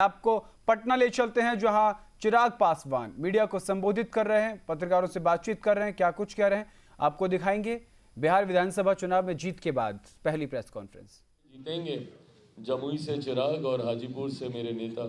आपको पटना ले चलते हैं, जहां चिराग पासवान मीडिया को संबोधित कर रहे हैं, पत्रकारों से बातचीत कर रहे हैं। क्या कुछ कह रहे हैं आपको दिखाएंगे। बिहार विधानसभा चुनाव में जीत के बाद पहली प्रेस कॉन्फ्रेंस। जीतेंगे जमुई से चिराग और हाजीपुर से मेरे नेता।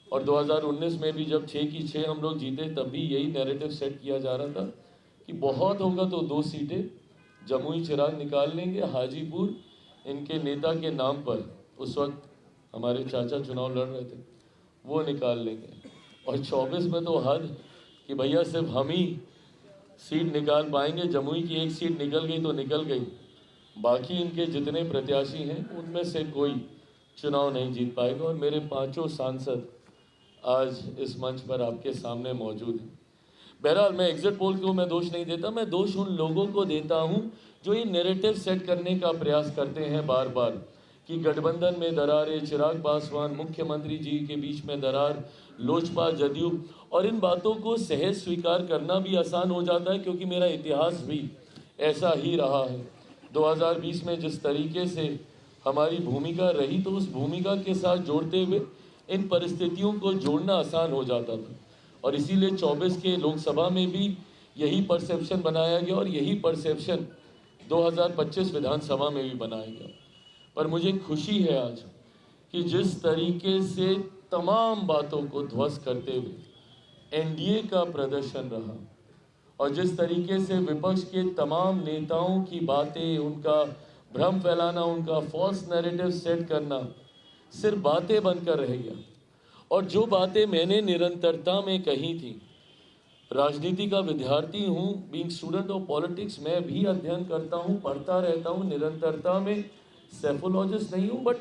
और 2019 में भी जब 6 की 6 हम लोग जीते, तब भी यही नैरेटिव सेट किया जा रहा था कि बहुत होगा तो 2 सीटें जमुई चिराग निकाल लेंगे, हाजीपुर इनके नेता के नाम पर उस वक्त हमारे चाचा चुनाव लड़ रहे थे वो निकाल लेंगे। और 24 में तो हद कि भैया सिर्फ हम ही सीट निकाल पाएंगे। जमुई की एक सीट निकल गई तो निकल गई, बाकी इनके जितने प्रत्याशी हैं उनमें से कोई चुनाव नहीं जीत पाएगा। और मेरे 5 सांसद आज इस मंच पर आपके सामने मौजूद हैं। बहरहाल मैं एग्जिट पोल को मैं दोष नहीं देता, मैं दोष उन लोगों को देता हूं जो ये नैरेटिव सेट करने का प्रयास करते हैं बार बार कि गठबंधन में दरार है, चिराग पासवान मुख्यमंत्री जी के बीच में दरार, लोजपा जदयू। और इन बातों को सहज स्वीकार करना भी आसान हो जाता है क्योंकि मेरा इतिहास भी ऐसा ही रहा है। 2020 में जिस तरीके से हमारी भूमिका रही, तो उस भूमिका के साथ जोड़ते हुए इन परिस्थितियों को जोड़ना आसान हो जाता था। और इसीलिए 24 के लोकसभा में भी यही परसेप्शन बनाया गया और यही परसेप्शन 2025 विधानसभा में भी बनाया गया। पर मुझे खुशी है आज कि जिस तरीके से तमाम बातों को ध्वस्त करते हुए एनडीए का प्रदर्शन रहा और जिस तरीके से विपक्ष के तमाम नेताओं की बातें, उनका भ्रम फैलाना, उनका फॉल्स नैरेटिव सेट करना सिर्फ बातें बनकर रह गया। और जो बातें मैंने निरंतरता में कही थी, राजनीति का विद्यार्थी हूँ, बीइंग स्टूडेंट ऑफ पॉलिटिक्स, मैं भी अध्ययन करता हूँ, पढ़ता रहता हूँ निरंतरता में। सेफोलॉजिस्ट नहीं हूँ, बट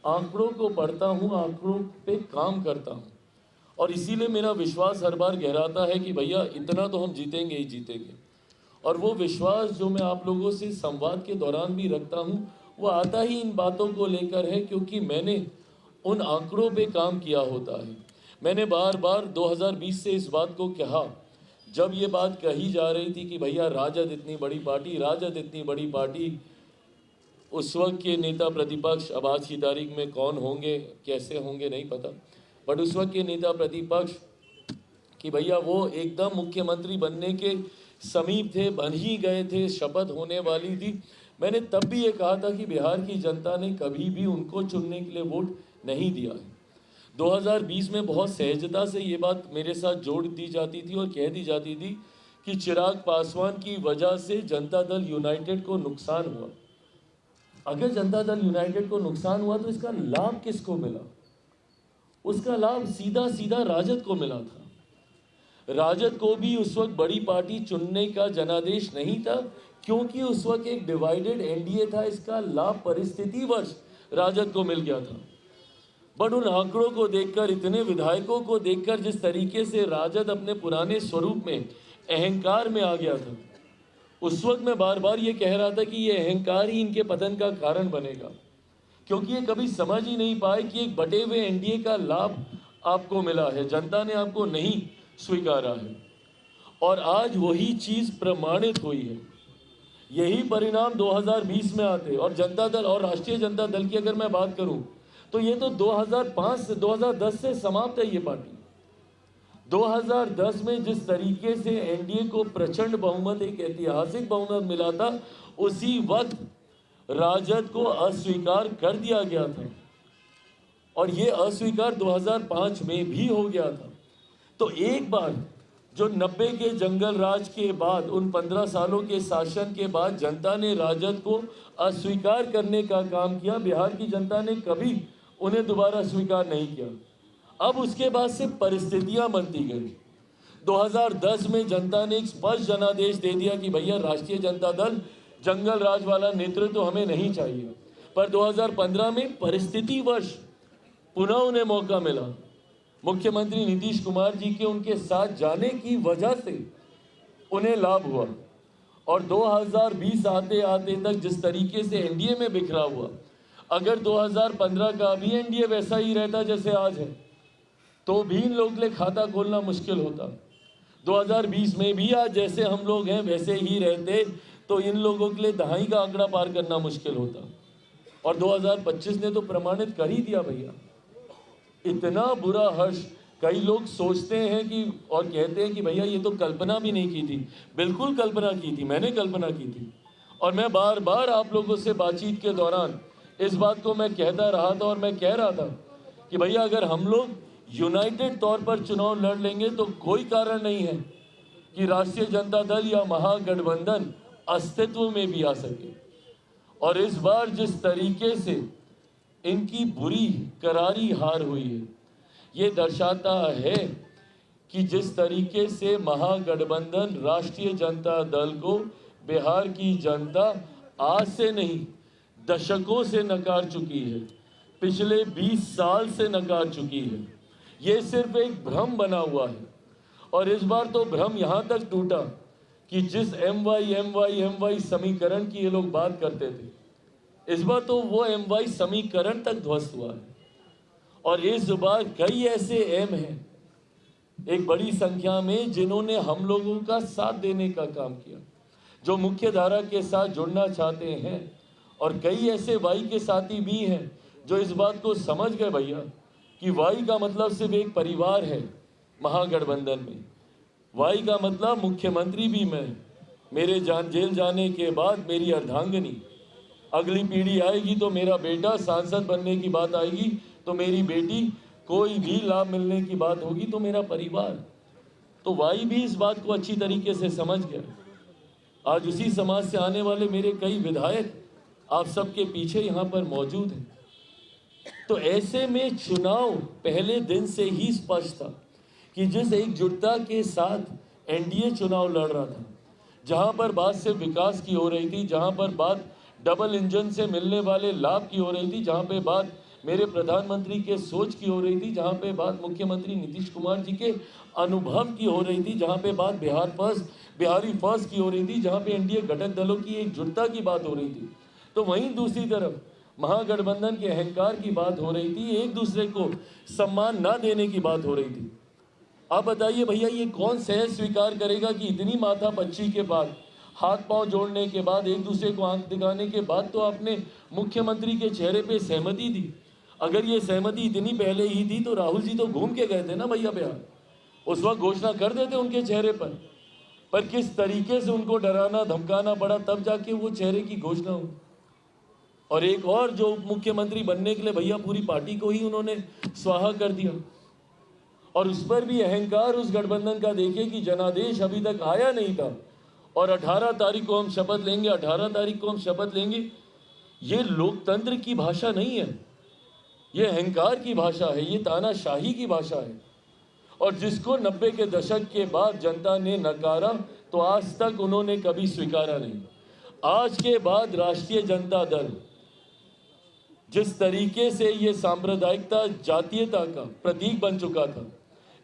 आंकड़ों को पढ़ता हूँ, आंकड़ों पे काम करता हूँ। और इसीलिए मेरा विश्वास हर बार गहराता है कि भैया इतना तो हम जीतेंगे ही जीतेंगे। और वो विश्वास जो मैं आप लोगों से संवाद के दौरान भी रखता हूँ, वो आता ही इन बातों को लेकर है क्योंकि मैंने उन आंकड़ों पे काम किया होता है। मैंने बार बार 2020 से इस बात को कहा, जब ये बात कही जा रही थी कि भैया राजद इतनी बड़ी पार्टी, राजद इतनी बड़ी पार्टी, उस वक्त के नेता प्रतिपक्ष, अब आज की तारीख में कौन होंगे कैसे होंगे नहीं पता, बट उस वक्त के नेता प्रतिपक्ष कि भैया वो एकदम मुख्यमंत्री बनने के समीप थे, बन ही गए थे, शपथ होने वाली थी। मैंने तब भी ये कहा था कि बिहार की जनता ने कभी भी उनको चुनने के लिए वोट नहीं दिया है। 2020 में बहुत सहजता से ये बात मेरे साथ जोड़ दी जाती थी और कह दी जाती थी कि चिराग पासवान की वजह से जनता दल यूनाइटेड को नुकसान हुआ। अगर जनता दल यूनाइटेड को नुकसान हुआ तो इसका लाभ किसको मिला? उसका लाभ सीधा सीधा राजद को मिला था। राजद को भी उस वक्त बड़ी पार्टी चुनने का जनादेश नहीं था क्योंकि उस वक्त एक डिवाइडेड एनडीए था। इसका लाभ परिस्थितिवश राजद को मिल गया था। बट उन आंकड़ों को देखकर, इतने विधायकों को देखकर, जिस तरीके से राजद अपने पुराने स्वरूप में, अहंकार में आ गया था, उस वक्त मैं बार बार ये कह रहा था कि ये अहंकार ही इनके पतन का कारण बनेगा क्योंकि ये कभी समझ ही नहीं पाए कि एक बटे हुए एनडीए का लाभ आपको मिला है, जनता ने आपको नहीं स्वीकारा है। और आज वही चीज प्रमाणित हुई है। यही परिणाम 2020 में आते और जनता दल और राष्ट्रीय जनता दल की अगर मैं बात करूं तो ये तो 2005 से 2010 से समाप्त है ये पार्टी। 2010 में जिस तरीके से एनडीए को प्रचंड बहुमत, एक ऐतिहासिक बहुमत मिला था, उसी वक्त राजद को अस्वीकार कर दिया गया था और ये अस्वीकार 2005 में भी हो गया था। तो एक बार जो 90 के जंगल राज के बाद, उन 15 सालों के शासन के बाद जनता ने राजद को अस्वीकार करने का काम किया। बिहार की जनता ने कभी उन्हें दोबारा स्वीकार नहीं किया। अब उसके बाद से परिस्थितियां बनती गई। 2010 में जनता ने एक स्पष्ट जनादेश दे दिया कि भैया राष्ट्रीय जनता दल जंगल राज वाला नेतृत्व तो हमें नहीं चाहिए। पर 2015 में परिस्थितिवश पुनः उन्हें मौका मिला। मुख्यमंत्री नीतीश कुमार जी के उनके साथ जाने की वजह से उन्हें लाभ हुआ। और 2020 आते आते तक जिस तरीके से एनडीए में बिखरा हुआ, अगर 2015 का भी एनडीए वैसा ही रहता जैसे आज है तो भी इन लोगों के लिए खाता खोलना मुश्किल होता। 2020 में भी आज जैसे हम लोग हैं वैसे ही रहते तो इन लोगों के लिए दहाई का आंकड़ा पार करना मुश्किल होता। और 2025 ने तो प्रमाणित कर ही दिया भैया। इतना बुरा हर्ष, कई लोग सोचते हैं कि और कहते हैं कि भैया ये तो कल्पना भी नहीं की थी। बिल्कुल कल्पना की थी, मैंने कल्पना की थी। और मैं बार बार आप लोगों से बातचीत के दौरान इस बात को मैं कहता रहा था और मैं कह रहा था कि भैया अगर हम लोग यूनाइटेड तौर पर चुनाव लड़ लेंगे तो कोई कारण नहीं है कि राष्ट्रीय जनता दल या महागठबंधन अस्तित्व में भी आ सके। और इस बार जिस तरीके से इनकी बुरी करारी हार हुई है, ये दर्शाता है कि जिस तरीके से महागठबंधन राष्ट्रीय जनता दल को बिहार की जनता आज से नहीं दशकों से नकार चुकी है, पिछले 20 साल से नकार चुकी है। ये सिर्फ एक भ्रम बना हुआ है। और इस बार तो भ्रम यहाँ तक टूटा कि जिस MY समीकरण की ये लोग बात करते थे, इस बार तो वो MY समीकरण तक ध्वस्त हुआ है। और इस बार कई ऐसे M हैं एक बड़ी संख्या में जिन्होंने हम लोगों का साथ देने का काम किया, जो मुख्य धारा के साथ जुड़ना चाहते हैं। और कई ऐसे Y के साथी भी हैं जो इस बात को समझ गए भैया कि Y का मतलब सिर्फ एक परिवार है महागठबंधन में। Y का मतलब मुख्यमंत्री भी मैं, मेरे जेल जाने के बाद मेरी अर्धांगिनी, अगली पीढ़ी आएगी तो मेरा बेटा, सांसद बनने की बात आएगी तो मेरी बेटी, कोई भी लाभ मिलने की बात होगी तो मेरा परिवार। तो Y भी इस बात को अच्छी तरीके से समझ गया। आज उसी समाज से आने वाले मेरे कई विधायक आप सबके पीछे यहाँ पर मौजूद हैं। तो ऐसे में चुनाव पहले दिन से ही स्पष्ट था कि जिस एकजुटता के साथ NDA चुनाव लड़ रहा था, जहां पर बात सिर्फ विकास की हो रही थी, जहां पर बात डबल इंजन से मिलने वाले लाभ की हो रही थी, जहां पे बात मेरे प्रधानमंत्री के सोच की हो रही थी, जहां पे बात मुख्यमंत्री नीतीश कुमार जी के अनुभव की हो रही थी, जहां पे बात बिहारी फर्स्ट की हो रही थी, जहां पे NDA घटक दलों की एकजुटता की बात हो रही थी, तो वहीं दूसरी तरफ महागठबंधन के अहंकार की बात हो रही थी, एक दूसरे को सम्मान ना देने की बात हो रही थी। आप बताइए भैया, ये कौन सहज स्वीकार करेगा कि इतनी माथापच्ची के बाद, हाथ पांव जोड़ने के बाद, एक दूसरे को आंख दिखाने के बाद तो आपने मुख्यमंत्री के चेहरे पे सहमति दी। अगर ये सहमति इतनी पहले ही थी तो राहुल जी तो घूम के गए थे ना भैया बिहार, उस वक्त घोषणा कर देते उनके चेहरे पर किस तरीके से उनको डराना धमकाना पड़ा, तब जाके वो चेहरे की घोषणा हुई। और एक और जो उप मुख्यमंत्री बनने के लिए भैया पूरी पार्टी को ही उन्होंने स्वाहा कर दिया। और उस पर भी अहंकार उस गठबंधन का देखिए कि जनादेश अभी तक आया नहीं था और 18 तारीख को हम शपथ लेंगे, 18 तारीख को हम शपथ लेंगे। ये लोकतंत्र की भाषा नहीं है, ये अहंकार की भाषा है, ये तानाशाही की भाषा है। और जिसको 90 के दशक के बाद जनता ने नकारा तो आज तक उन्होंने कभी स्वीकारा नहीं। आज के बाद राष्ट्रीय जनता दल जिस तरीके से ये सांप्रदायिकता जातीयता का प्रतीक बन चुका था,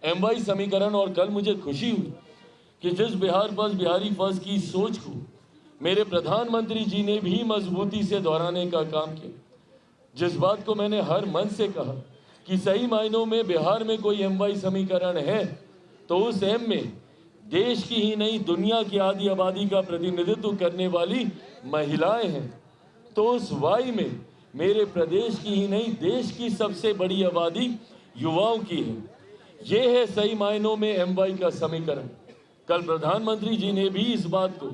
MY समीकरण, और कल मुझे खुशी हुई कि जिस बिहार फर्स्ट बिहारी फर्स्ट की सोच को मेरे प्रधानमंत्री जी ने भी मजबूती से दोहराने का काम किया। जिस बात को मैंने हर मन से कहा कि सही मायनों में बिहार में कोई MY समीकरण है तो उस M में देश की ही नहीं दुनिया की आधी आबादी का प्रतिनिधित्व करने वाली महिलाएं हैं, तो उस Y में मेरे प्रदेश की ही नहीं देश की सबसे बड़ी आबादी युवाओं की है। ये है सही मायनों में MY का समीकरण। कल प्रधानमंत्री जी ने भी इस बात को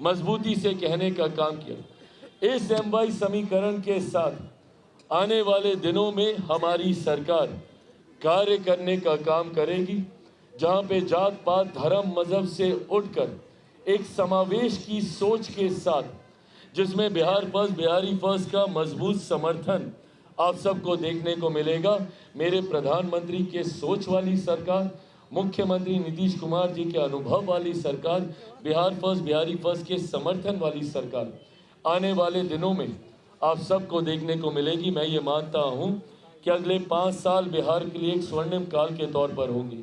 मजबूती से कहने का काम किया। इस MY समीकरण के साथ आने वाले दिनों में हमारी सरकार कार्य करने का काम करेगी, जहां पे जात पात धर्म मजहब से उठकर एक समावेश की सोच के साथ, जिसमें बिहार फर्स्ट बिहारी फर्स्ट का मजबूत समर्थन आप सबको देखने को मिलेगा। मेरे प्रधानमंत्री के सोच वाली सरकार, मुख्यमंत्री नीतीश कुमार जी के अनुभव वाली सरकार, बिहार फर्स्ट बिहारी फर्स्ट के समर्थन वाली सरकार आने वाले दिनों में आप सबको देखने को मिलेगी। मैं ये मानता हूँ कि अगले 5 साल बिहार के लिए एक स्वर्णिम काल के तौर पर होंगे।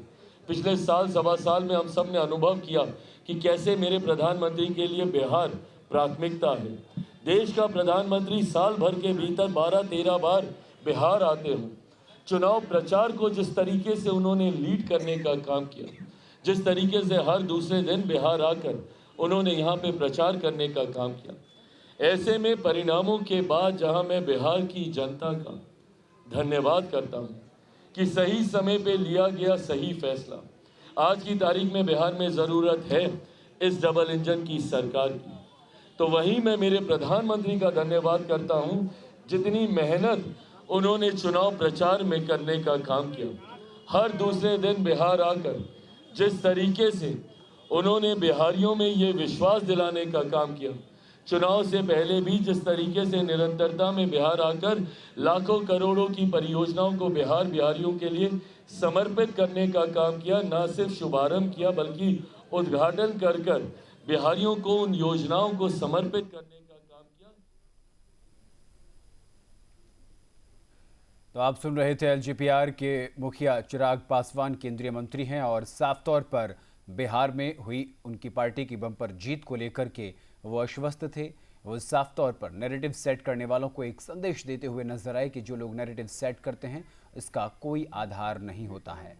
पिछले साल सवा साल में हम सब ने अनुभव किया कि कैसे मेरे प्रधानमंत्री के लिए बिहार प्राथमिकता है। देश का प्रधानमंत्री साल भर के भीतर 12-13 बार बिहार आते हों। चुनाव प्रचार को जिस तरीके से उन्होंने लीड करने का काम किया, जिस तरीके से हर दूसरे दिन बिहार आकर उन्होंने यहाँ पे प्रचार करने का काम किया, ऐसे में परिणामों के बाद जहाँ मैं बिहार की जनता का धन्यवाद करता हूँ कि सही समय पे लिया गया सही फैसला। आज की तारीख में बिहार में ज़रूरत है इस डबल इंजन की सरकार की। तो वहीं मैं मेरे प्रधानमंत्री का धन्यवाद करता हूं, जितनी मेहनत उन्होंने चुनाव प्रचार में करने का काम किया। हर दूसरे दिन बिहार आकर जिस तरीके से उन्होंने बिहारियों में ये विश्वास दिलाने का काम किया, चुनाव से पहले भी जिस तरीके से निरंतरता में बिहार आकर लाखों करोड़ों की परियोजनाओं को बिहारियों के लिए समर्पित करने का काम किया, न सिर्फ शुभारंभ किया बल्कि उद्घाटन कर बिहारियों को उन योजनाओं को समर्पित करने का काम किया। तो आप सुन रहे थे एलजेपीआर के मुखिया चिराग पासवान, केंद्रीय मंत्री हैं और साफ तौर पर बिहार में हुई उनकी पार्टी की बम्पर जीत को लेकर के वो आश्वस्त थे। वो साफ तौर पर नैरेटिव सेट करने वालों को एक संदेश देते हुए नजर आए कि जो लोग नैरेटिव सेट करते हैं इसका कोई आधार नहीं होता है।